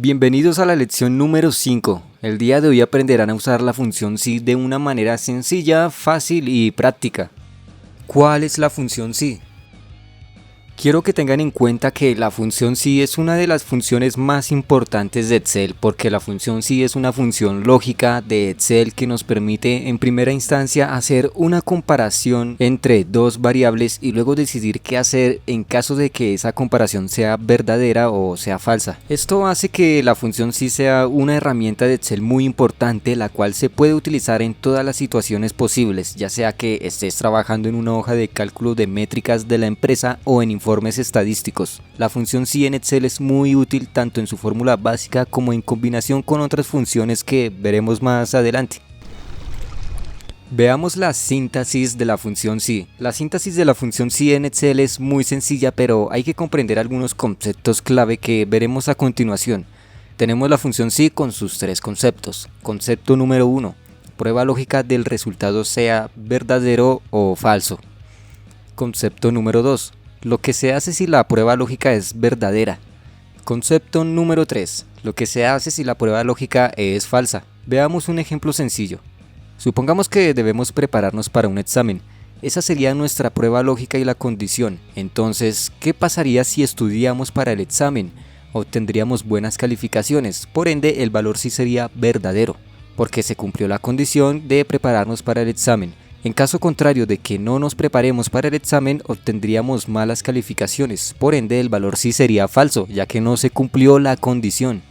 Bienvenidos a la lección número 5. El día de hoy aprenderán a usar la función si de una manera sencilla, fácil y práctica. ¿Cuál es la función si? Quiero que tengan en cuenta que la función si es una de las funciones más importantes de Excel porque la función si es una función lógica de Excel que nos permite en primera instancia hacer una comparación entre dos variables y luego decidir qué hacer en caso de que esa comparación sea verdadera o sea falsa. Esto hace que la función si sea una herramienta de Excel muy importante, la cual se puede utilizar en todas las situaciones posibles, ya sea que estés trabajando en una hoja de cálculo de métricas de la empresa o en informes estadísticos. La función si en Excel es muy útil tanto en su fórmula básica como en combinación con otras funciones que veremos más adelante. Veamos la síntesis de la función si. La síntesis de la función si en Excel es muy sencilla, pero hay que comprender algunos conceptos clave que veremos a continuación. Tenemos la función si con sus tres conceptos. Concepto número 1. Prueba lógica del resultado sea verdadero o falso. Concepto número 2. Lo que se hace si la prueba lógica es verdadera. Concepto número 3. Lo que se hace si la prueba lógica es falsa. Veamos un ejemplo sencillo. Supongamos que debemos prepararnos para un examen. Esa sería nuestra prueba lógica y la condición. Entonces, ¿qué pasaría si estudiamos para el examen? Obtendríamos buenas calificaciones, por ende el valor sí sería verdadero, porque se cumplió la condición de prepararnos para el examen. En caso contrario de que no nos preparemos para el examen, obtendríamos malas calificaciones, por ende el valor sí sería falso, ya que no se cumplió la condición.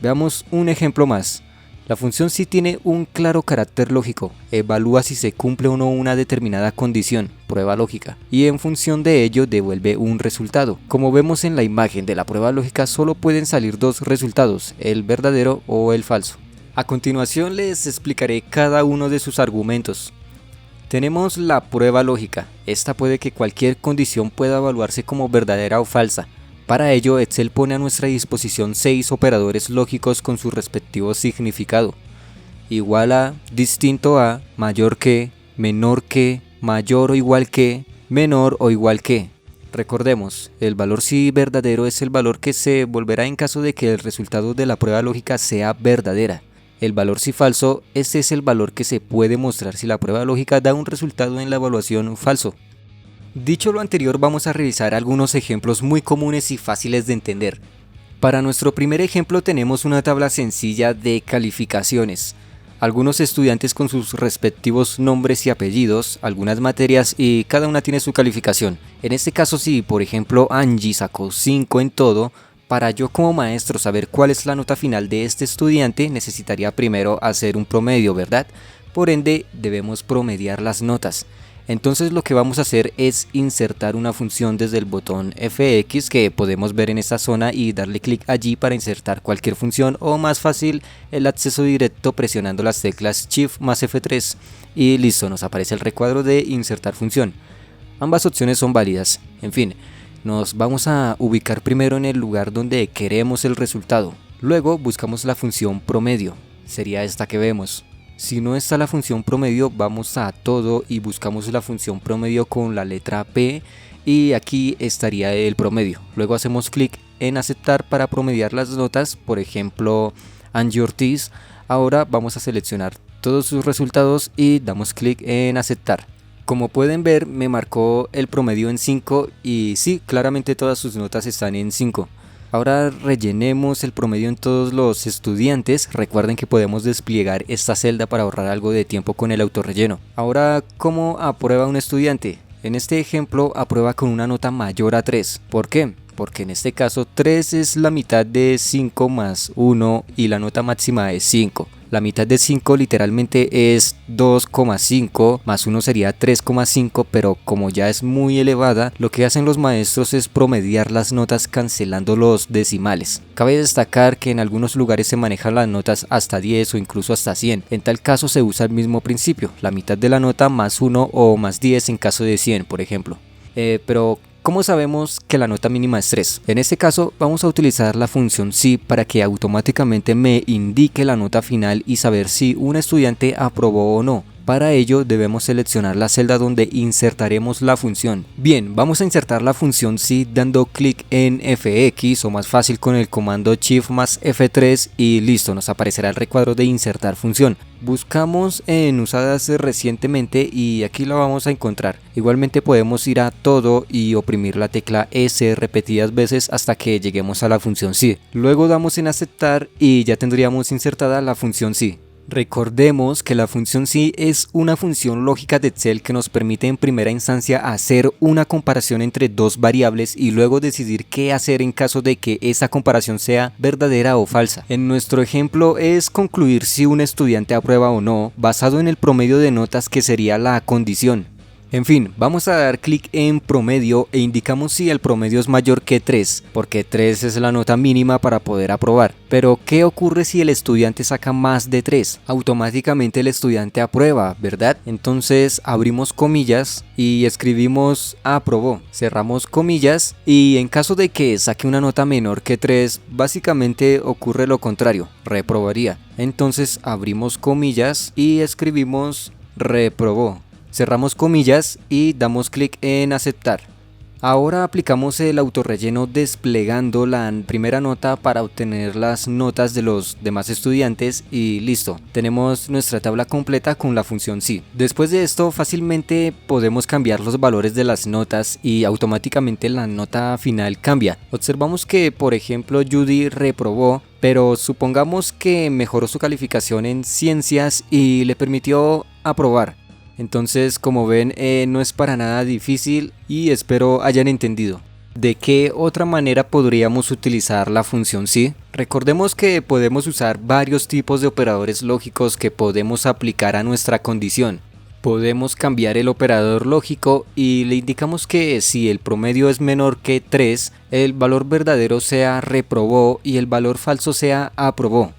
Veamos un ejemplo más. La función si tiene un claro carácter lógico, evalúa si se cumple o no una determinada condición, prueba lógica, y en función de ello devuelve un resultado. Como vemos en la imagen de la prueba lógica, solo pueden salir dos resultados, el verdadero o el falso. A continuación les explicaré cada uno de sus argumentos. Tenemos la prueba lógica. Esta puede que cualquier condición pueda evaluarse como verdadera o falsa. Para ello, Excel pone a nuestra disposición 6 operadores lógicos con su respectivo significado. Igual a, distinto a, mayor que, menor que, mayor o igual que, menor o igual que. Recordemos, el valor si verdadero es el valor que se volverá en caso de que el resultado de la prueba lógica sea verdadera. El valor si falso, ese es el valor que se puede mostrar si la prueba lógica da un resultado en la evaluación falso. Dicho lo anterior, vamos a revisar algunos ejemplos muy comunes y fáciles de entender. Para nuestro primer ejemplo tenemos una tabla sencilla de calificaciones. Algunos estudiantes con sus respectivos nombres y apellidos, algunas materias y cada una tiene su calificación. En este caso, si por ejemplo Angie sacó 5 en todo, para yo como maestro saber cuál es la nota final de este estudiante, necesitaría primero hacer un promedio, ¿verdad? Por ende, debemos promediar las notas. Entonces lo que vamos a hacer es insertar una función desde el botón FX que podemos ver en esta zona y darle clic allí para insertar cualquier función, o más fácil el acceso directo presionando las teclas Shift más F3 y listo, nos aparece el recuadro de insertar función. Ambas opciones son válidas. En fin, nos vamos a ubicar primero en el lugar donde queremos el resultado. Luego buscamos la función promedio, sería esta que vemos. Si no está la función promedio, vamos a todo y buscamos la función promedio con la letra P y aquí estaría el promedio. Luego hacemos clic en aceptar para promediar las notas, por ejemplo Angie Ortiz. Ahora vamos a seleccionar todos sus resultados y damos clic en aceptar. Como pueden ver, me marcó el promedio en 5 y sí, claramente todas sus notas están en 5. Ahora rellenemos el promedio en todos los estudiantes. Recuerden que podemos desplegar esta celda para ahorrar algo de tiempo con el autorrelleno. Ahora, ¿cómo aprueba un estudiante? En este ejemplo, aprueba con una nota mayor a 3. ¿Por qué? Porque en este caso 3 es la mitad de 5 más 1 y la nota máxima es 5. La mitad de 5 literalmente es 2,5, más 1 sería 3,5, pero como ya es muy elevada, lo que hacen los maestros es promediar las notas cancelando los decimales. Cabe destacar que en algunos lugares se manejan las notas hasta 10 o incluso hasta 100. En tal caso se usa el mismo principio, la mitad de la nota más 1 o más 10 en caso de 100, por ejemplo. Pero ¿cómo sabemos que la nota mínima es 3? En este caso vamos a utilizar la función si para que automáticamente me indique la nota final y saber si un estudiante aprobó o no. Para ello debemos seleccionar la celda donde insertaremos la función. Bien, vamos a insertar la función sí dando clic en Fx o más fácil con el comando Shift más F3 y listo, nos aparecerá el recuadro de insertar función. Buscamos en usadas recientemente y aquí la vamos a encontrar. Igualmente podemos ir a todo y oprimir la tecla S repetidas veces hasta que lleguemos a la función sí. Luego damos en aceptar y ya tendríamos insertada la función sí. Recordemos que la función sí es una función lógica de Excel que nos permite en primera instancia hacer una comparación entre dos variables y luego decidir qué hacer en caso de que esa comparación sea verdadera o falsa. En nuestro ejemplo es concluir si un estudiante aprueba o no basado en el promedio de notas que sería la condición. En fin, vamos a dar clic en promedio e indicamos si el promedio es mayor que 3, porque 3 es la nota mínima para poder aprobar. Pero, ¿qué ocurre si el estudiante saca más de 3? Automáticamente el estudiante aprueba, ¿verdad? Entonces abrimos comillas y escribimos aprobó. Cerramos comillas y en caso de que saque una nota menor que 3, básicamente ocurre lo contrario, reprobaría. Entonces abrimos comillas y escribimos reprobó. Cerramos comillas y damos clic en aceptar. Ahora aplicamos el autorrelleno desplegando la primera nota para obtener las notas de los demás estudiantes y listo, tenemos nuestra tabla completa con la función sí. Después de esto fácilmente podemos cambiar los valores de las notas y automáticamente la nota final cambia. Observamos que por ejemplo Judy reprobó, pero supongamos que mejoró su calificación en ciencias y le permitió aprobar. Entonces, como ven, no es para nada difícil y espero hayan entendido. ¿De qué otra manera podríamos utilizar la función sí? Recordemos que podemos usar varios tipos de operadores lógicos que podemos aplicar a nuestra condición. Podemos cambiar el operador lógico y le indicamos que si el promedio es menor que 3, el valor verdadero sea reprobó y el valor falso sea aprobó.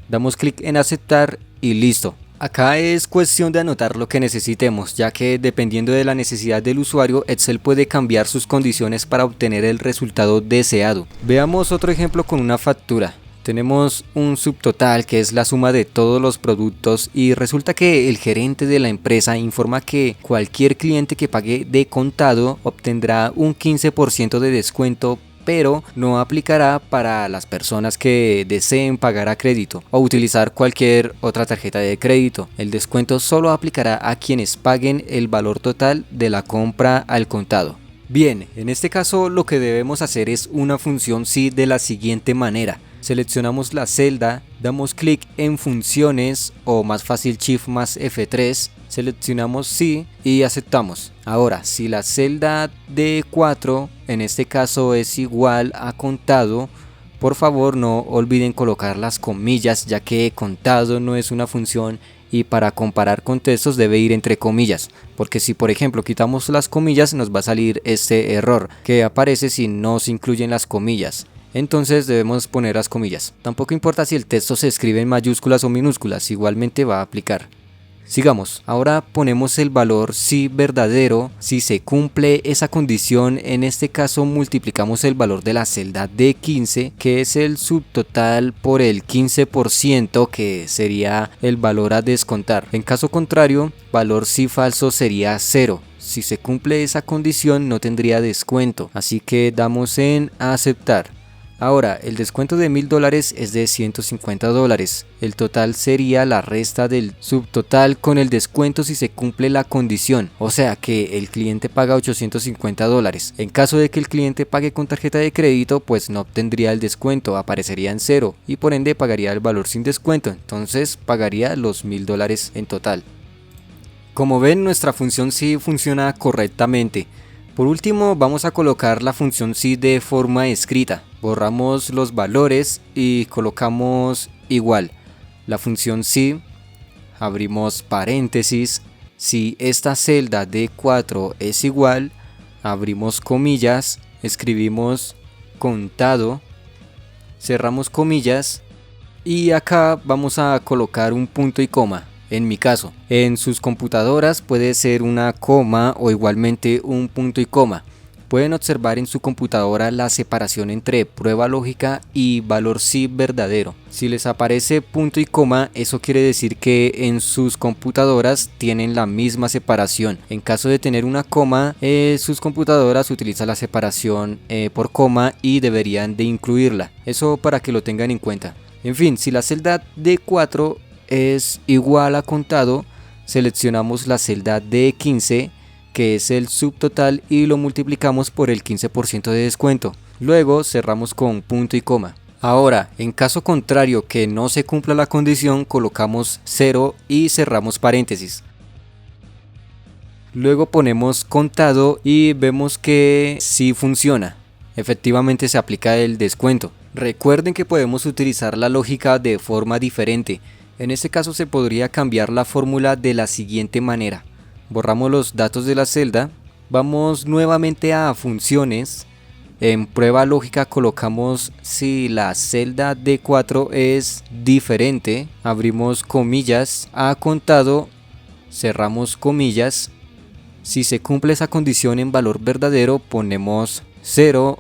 Damos clic en aceptar y listo. Acá es cuestión de anotar lo que necesitemos, ya que dependiendo de la necesidad del usuario, Excel puede cambiar sus condiciones para obtener el resultado deseado. Veamos otro ejemplo con una factura. Tenemos un subtotal que es la suma de todos los productos y resulta que el gerente de la empresa informa que cualquier cliente que pague de contado obtendrá un 15% de descuento, pero no aplicará para las personas que deseen pagar a crédito o utilizar cualquier otra tarjeta de crédito. El descuento solo aplicará a quienes paguen el valor total de la compra al contado. Bien, en este caso lo que debemos hacer es una función sí de la siguiente manera. Seleccionamos la celda, damos clic en funciones o más fácil Shift más F3, seleccionamos sí y aceptamos. Ahora, si la celda D4 en este caso es igual a contado, por favor no olviden colocar las comillas, ya que contado no es una función y para comparar con textos debe ir entre comillas, porque si por ejemplo quitamos las comillas nos va a salir este error que aparece si no se incluyen las comillas. Entonces debemos poner las comillas. Tampoco importa si el texto se escribe en mayúsculas o minúsculas, igualmente va a aplicar. Sigamos, ahora ponemos el valor si verdadero, si se cumple esa condición, en este caso multiplicamos el valor de la celda D15, que es el subtotal por el 15%, que sería el valor a descontar. En caso contrario, valor si falso sería 0. Si se cumple esa condición no tendría descuento, así que damos en aceptar. Ahora, el descuento de $1000 es de $150. El total sería la resta del subtotal con el descuento si se cumple la condición, o sea que el cliente paga $850. En caso de que el cliente pague con tarjeta de crédito, pues no obtendría el descuento, aparecería en 0 y por ende pagaría el valor sin descuento, entonces pagaría los $1000 en total. Como ven, nuestra función sí funciona correctamente. Por último, vamos a colocar la función sí de forma escrita. Borramos los valores y colocamos igual. La función sí, abrimos paréntesis. Si esta celda D4 es igual, abrimos comillas, escribimos contado, cerramos comillas y acá vamos a colocar un punto y coma. En mi caso, en sus computadoras puede ser una coma o igualmente un punto y coma. Pueden observar en su computadora la separación entre prueba lógica y valor sí verdadero. Si les aparece punto y coma, eso quiere decir que en sus computadoras tienen la misma separación. En caso de tener una coma, sus computadoras utilizan la separación por coma y deberían de incluirla. Eso para que lo tengan en cuenta. En fin, si la celda D4 es igual a contado, seleccionamos la celda D15, que es el subtotal, y lo multiplicamos por el 15% de descuento. Luego cerramos con punto y coma. Ahora, en caso contrario que no se cumpla la condición, colocamos 0 y cerramos paréntesis. Luego ponemos contado y vemos que sí funciona. Efectivamente se aplica el descuento. Recuerden que podemos utilizar la lógica de forma diferente. En este caso se podría cambiar la fórmula de la siguiente manera. Borramos los datos de la celda, vamos nuevamente a funciones, en prueba lógica colocamos si la celda D4 es diferente, abrimos comillas, a contado, cerramos comillas, si se cumple esa condición en valor verdadero ponemos 0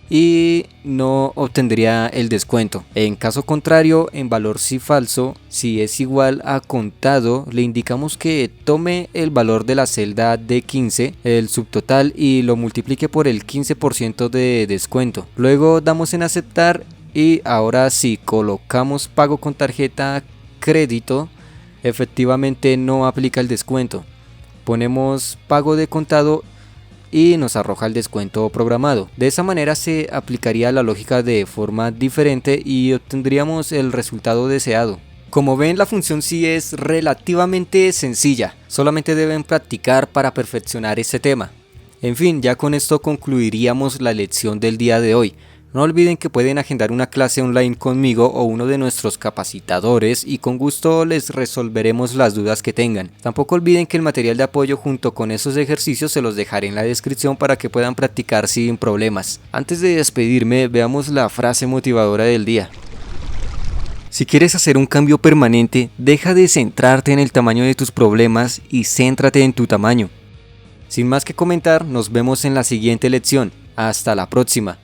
y no obtendría el descuento. En caso contrario, en valor sí falso, si es igual a contado, le indicamos que tome el valor de la celda D15, el subtotal, y lo multiplique por el 15% de descuento. Luego damos en aceptar y ahora si colocamos pago con tarjeta crédito, efectivamente no aplica el descuento. Ponemos pago de contado y nos arroja el descuento programado. De esa manera se aplicaría la lógica de forma diferente y obtendríamos el resultado deseado. Como ven, la función sí es relativamente sencilla, solamente deben practicar para perfeccionar este tema. En fin, ya con esto concluiríamos la lección del día de hoy. No olviden que pueden agendar una clase online conmigo o uno de nuestros capacitadores y con gusto les resolveremos las dudas que tengan. Tampoco olviden que el material de apoyo junto con esos ejercicios se los dejaré en la descripción para que puedan practicar sin problemas. Antes de despedirme, veamos la frase motivadora del día. Si quieres hacer un cambio permanente, deja de centrarte en el tamaño de tus problemas y céntrate en tu tamaño. Sin más que comentar, nos vemos en la siguiente lección. Hasta la próxima.